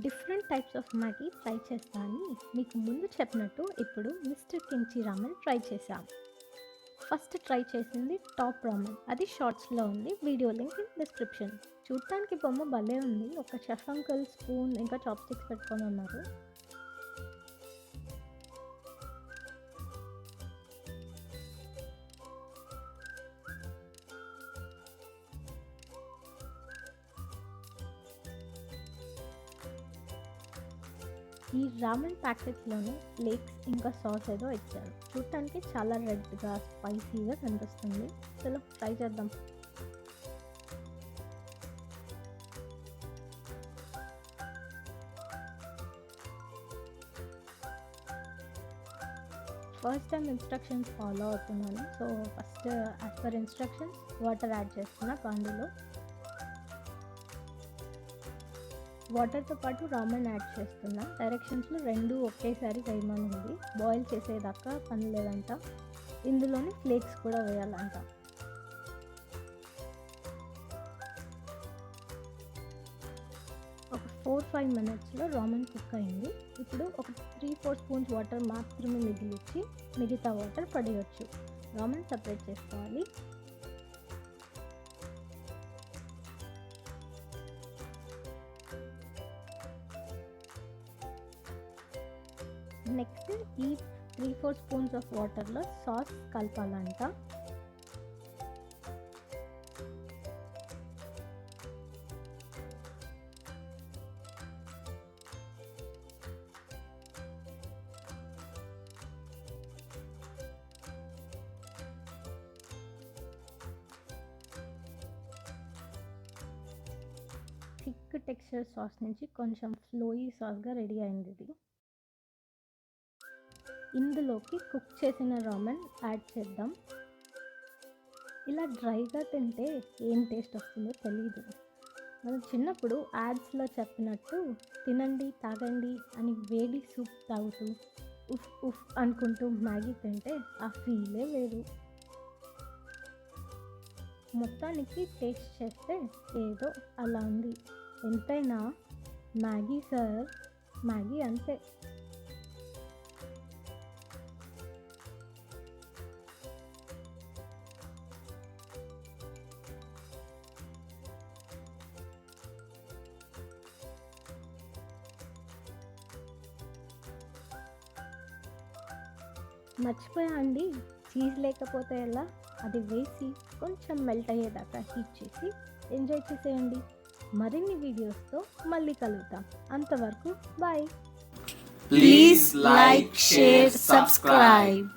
Different types of Maggi try చేస్తా అని మీకు ముందు చెప్పినట్టు ఇప్పుడు మిస్టర్ కిమ్చి రామెన్ ట్రై చేశాం. ఫస్ట్ ట్రై చేసింది టాప్ రామెన్. అది షార్ట్స్లో ఉంది. Video link in description. చూడటానికి బొమ్మ భలే ఉంది. ఒక చెఫ్ అంకుల్ స్పూన్ ఇంకా చాప్ స్టిక్స్ పెట్టుకొని ఉన్నారు. ఈ రామెన్ ప్యాకెట్లోనే ఫ్లేక్స్ ఇంకా సాస్ ఏదో ఇచ్చారు. చూడటానికి చాలా రెడ్గా స్పైసీగా కనిపిస్తుంది. చలో ట్రై చేద్దాం. ఫస్ట్ టైం ఇన్స్ట్రక్షన్స్ ఫాలో అవుతున్నాను. So first as per instructions water add చేస్తున్నా బాండీలో. వాటర్తో పాటు రామెన్ యాడ్ చేస్తున్నా. డైరెక్షన్స్లో రెండు ఒకేసారి వేయమని ఉంది. బాయిల్ చేసేదాకా పని లేదంట. ఇందులోనే ఫ్లేక్స్ కూడా వేయాలంట. ఒక 4-5 మినిట్స్లో రామెన్ కుక్ అయింది. ఇప్పుడు ఒక 3-4 స్పూన్స్ వాటర్ మాత్రమే మిగిలిచ్చి మిగతా వాటర్ పడేయచ్చు. రామెన్ సపరేట్ చేసుకోవాలి. నెక్స్ట్ ఈ 3-4 స్పూన్స్ ఆఫ్ వాటర్లో సాస్ కలపాలంట. థిక్ టెక్స్చర్ సాస్ నుంచి కొంచెం ఫ్లోయీ సాస్గా రెడీ అయింది ఇది. ఇందులోకి కుక్ చేసిన రామెన్ యాడ్ చేద్దాం. ఇలా డ్రైగా తింటే ఏం టేస్ట్ వస్తుందో తెలీదు. మనం చిన్నప్పుడు యాడ్స్లో చెప్పినట్టు తినండి తాగండి అని వేడి సూప్ తాగుతూ ఉఫ్ ఉఫ్ అనుకుంటూ మ్యాగీ తింటే ఆ ఫీలే వేరు. మొత్తానికి టేస్ట్ చేస్తే ఏదో అలా ఉంది. ఎంతైనా మ్యాగీ సార్, మ్యాగీ అంతే. మర్చిపోయా అండి, చీజ్ లేకపోతే ఎలా? అది వేసి కొంచెం మెల్ట్ అయ్యేదాకా హీట్ చేసి ఎంజాయ్ చేసేయండి. మరిన్ని వీడియోస్తో మళ్ళీ కలుగుతాం. అంతవరకు bye. Please like, share, subscribe.